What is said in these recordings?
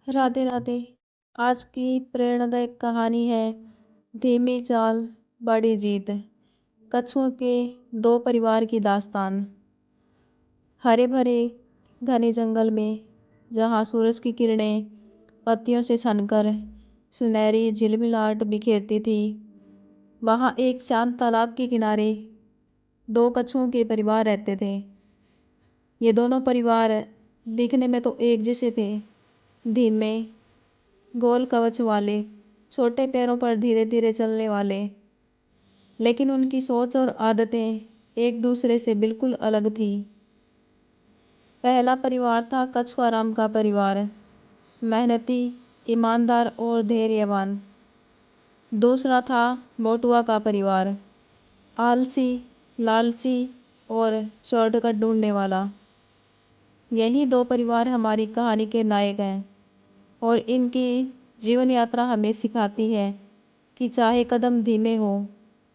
राधे राधे। आज की प्रेरणादायक कहानी है धीमी चाल बड़ी जीत। कछुओं के दो परिवार की दास्तान। हरे भरे घने जंगल में जहाँ सूरज की किरणें पत्तियों से छनकर सुनहरी झिलमिलाहट बिखेरती थी, वहाँ एक शांत तालाब के किनारे दो कछुओं के परिवार रहते थे। ये दोनों परिवार दिखने में तो एक जैसे थे। धीमे गोल कवच वाले, छोटे पैरों पर धीरे धीरे चलने वाले, लेकिन उनकी सोच और आदतें एक दूसरे से बिल्कुल अलग थी। पहला परिवार था कछुआराम का परिवार, मेहनती, ईमानदार और धैर्यवान। दूसरा था मोटुआ का परिवार, आलसी, लालची और शॉर्टकट ढूंढने वाला। यही दो परिवार हमारी कहानी के नायक हैं और इनकी जीवन यात्रा हमें सिखाती है कि चाहे कदम धीमे हो,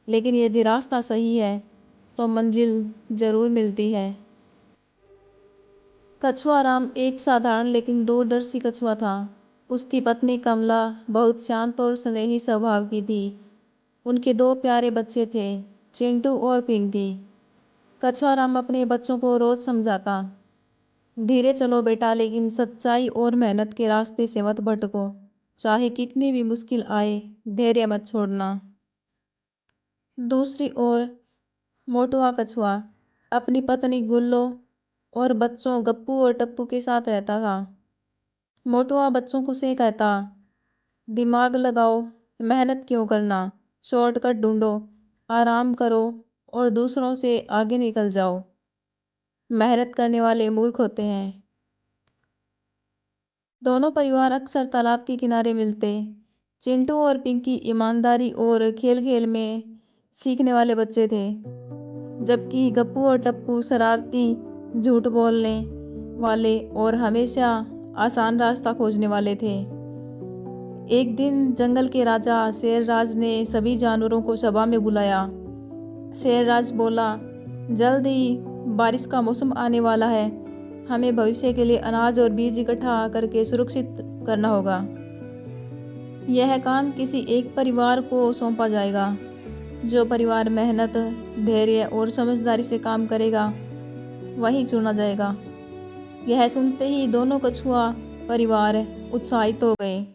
लेकिन यदि रास्ता सही है तो मंजिल जरूर मिलती है। कछुआराम एक साधारण लेकिन दूरदर्शी कछुआ था। उसकी पत्नी कमला बहुत शांत और स्नेही स्वभाव की थी। उनके दो प्यारे बच्चे थे, चिंटू और पिंकी। कछुआराम अपने बच्चों को रोज समझाता, धीरे चलो बेटा, लेकिन सच्चाई और मेहनत के रास्ते से मत भटको। चाहे कितनी भी मुश्किल आए, धैर्य मत छोड़ना। दूसरी ओर मोटुआ कछुआ अपनी पत्नी गुल्लो और बच्चों गप्पू और टप्पू के साथ रहता था। मोटुआ बच्चों को से कहता, दिमाग लगाओ, मेहनत क्यों करना, शॉर्टकट ढूंढो, आराम करो और दूसरों से आगे निकल जाओ। मेहनत करने वाले मूर्ख होते हैं। दोनों परिवार अक्सर तालाब के किनारे मिलते। चिंटू और पिंकी ईमानदारी और खेल खेल में सीखने वाले बच्चे थे, जबकि गप्पू और टप्पू शरारती, झूठ बोलने वाले और हमेशा आसान रास्ता खोजने वाले थे। एक दिन जंगल के राजा शेरराज ने सभी जानवरों को सभा में बुलाया। शेरराज बोला, जल्द ही बारिश का मौसम आने वाला है। हमें भविष्य के लिए अनाज और बीज इकट्ठा करके सुरक्षित करना होगा। यह काम किसी एक परिवार को सौंपा जाएगा। जो परिवार मेहनत, धैर्य और समझदारी से काम करेगा, वही चुना जाएगा। यह सुनते ही दोनों कछुआ परिवार उत्साहित हो गए।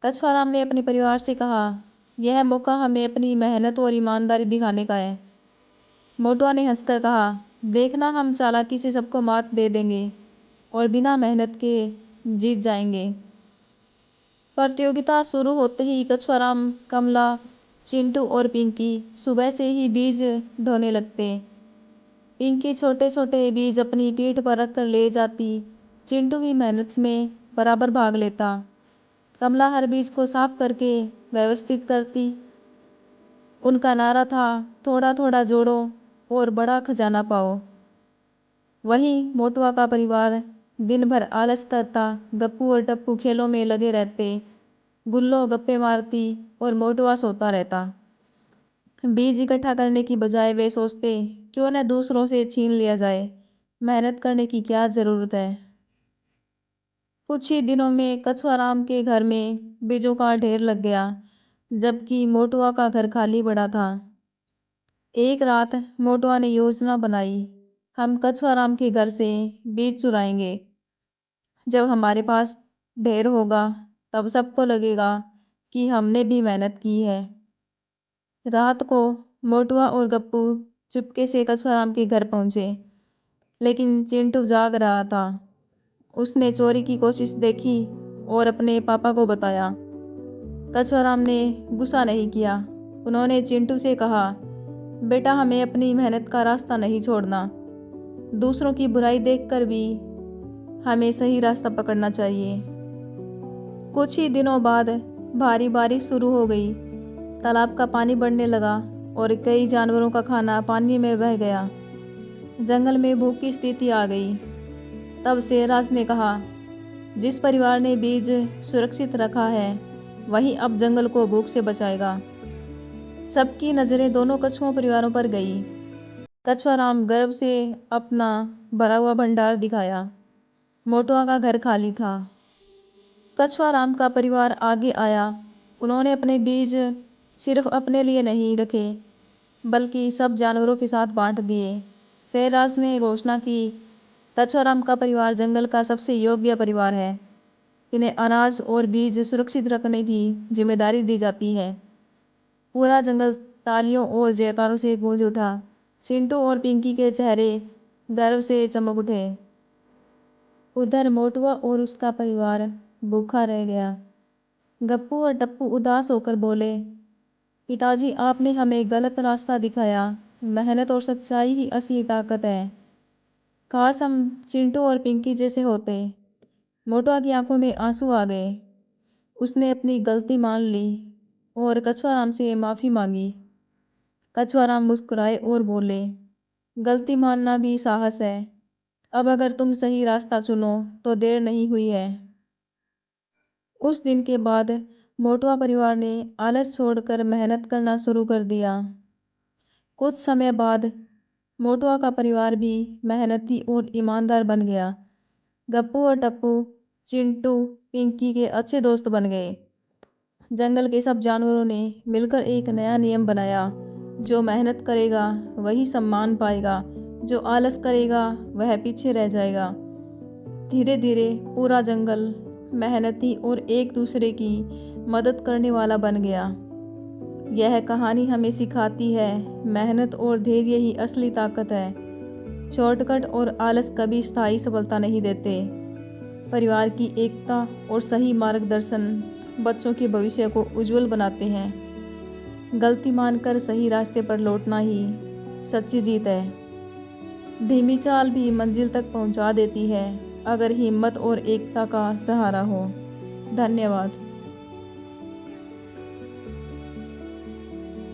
कछुआराम ने अपने परिवार से कहा, यह मौका हमें अपनी मेहनत और ईमानदारी दिखाने का है। मोटुआ ने हंसकर कहा, देखना, हम चालाकी से सबको मात दे देंगे और बिना मेहनत के जीत जाएंगे। प्रतियोगिता शुरू होते ही कछुआराम, कमला, चिंटू और पिंकी सुबह से ही बीज ढोने लगते। पिंकी छोटे छोटे बीज अपनी पीठ पर रखकर ले जाती। चिंटू भी मेहनत में बराबर भाग लेता। कमला हर बीज को साफ करके व्यवस्थित करती। उनका नारा था, थोड़ा थोड़ा जोड़ो और बड़ा खजाना पाओ। वहीं मोटुआ का परिवार दिन भर आलस करता। गप्पू और टप्पू खेलों में लगे रहते। गुल्लो गप्पे मारती और मोटुआ सोता रहता। बीज इकट्ठा करने की बजाय वे सोचते, क्यों न दूसरों से छीन लिया जाए, मेहनत करने की क्या ज़रूरत है। कुछ ही दिनों में कछुआराम के घर में बीजों का ढेर लग गया, जबकि मोटुआ का घर खाली पड़ा था। एक रात मोटुआ ने योजना बनाई, हम कछुआराम के घर से बीज चुराएंगे। जब हमारे पास ढेर होगा तब सबको लगेगा कि हमने भी मेहनत की है। रात को मोटुआ और गप्पू चुपके से कछुआराम के घर पहुंचे, लेकिन चिंटू जाग रहा था। उसने चोरी की कोशिश देखी और अपने पापा को बताया। कछुआराम ने गुस्सा नहीं किया। उन्होंने चिंटू से कहा, बेटा, हमें अपनी मेहनत का रास्ता नहीं छोड़ना। दूसरों की बुराई देखकर भी हमें सही रास्ता पकड़ना चाहिए। कुछ ही दिनों बाद भारी बारिश शुरू हो गई। तालाब का पानी बढ़ने लगा और कई जानवरों का खाना पानी में बह गया। जंगल में भूख की स्थिति आ गई। तब शेरराज ने कहा, जिस परिवार ने बीज सुरक्षित रखा है, वही अब जंगल को भूख से बचाएगा। सबकी नज़रें दोनों कछुओं परिवारों पर गई। कछुआराम गर्व से अपना भरा हुआ भंडार दिखाया। मोटुआ का घर खाली था। कछुआ राम का परिवार आगे आया। उन्होंने अपने बीज सिर्फ अपने लिए नहीं रखे, बल्कि सब जानवरों के साथ बांट दिए। शेरराज ने घोषणा की, कछुआ राम का परिवार जंगल का सबसे योग्य परिवार है। इन्हें अनाज और बीज सुरक्षित रखने की जिम्मेदारी दी जाती है। पूरा जंगल तालियों और जयकारों से गूंज उठा। चिंटू और पिंकी के चेहरे गर्व से चमक उठे। उधर मोटुआ और उसका परिवार भूखा रह गया। गप्पू और टप्पू उदास होकर बोले, पिताजी, आपने हमें गलत रास्ता दिखाया। मेहनत और सच्चाई ही असली ताकत है। काश हम चिंटू और पिंकी जैसे होते। मोटुआ की आंखों में आंसू आ गए। उसने अपनी गलती मान ली और कछुआराम से माफ़ी मांगी। कछुआराम मुस्कुराए और बोले, गलती मानना भी साहस है। अब अगर तुम सही रास्ता चुनो तो देर नहीं हुई है। उस दिन के बाद मोटुआ परिवार ने आलस छोड़कर मेहनत करना शुरू कर दिया। कुछ समय बाद मोटुआ का परिवार भी मेहनती और ईमानदार बन गया। गप्पू और टप्पू चिंटू पिंकी के अच्छे दोस्त बन गए। जंगल के सब जानवरों ने मिलकर एक नया नियम बनाया, जो मेहनत करेगा वही सम्मान पाएगा, जो आलस करेगा वह पीछे रह जाएगा। धीरे धीरे पूरा जंगल मेहनती और एक दूसरे की मदद करने वाला बन गया। यह कहानी हमें सिखाती है, मेहनत और धैर्य ही असली ताकत है। शॉर्टकट और आलस कभी स्थायी सफलता नहीं देते। परिवार की एकता और सही मार्गदर्शन बच्चों के भविष्य को उज्जवल बनाते हैं। गलती मानकर सही रास्ते पर लौटना ही सच्ची जीत है। धीमी चाल भी मंजिल तक पहुंचा देती है, अगर हिम्मत और एकता का सहारा हो। धन्यवाद।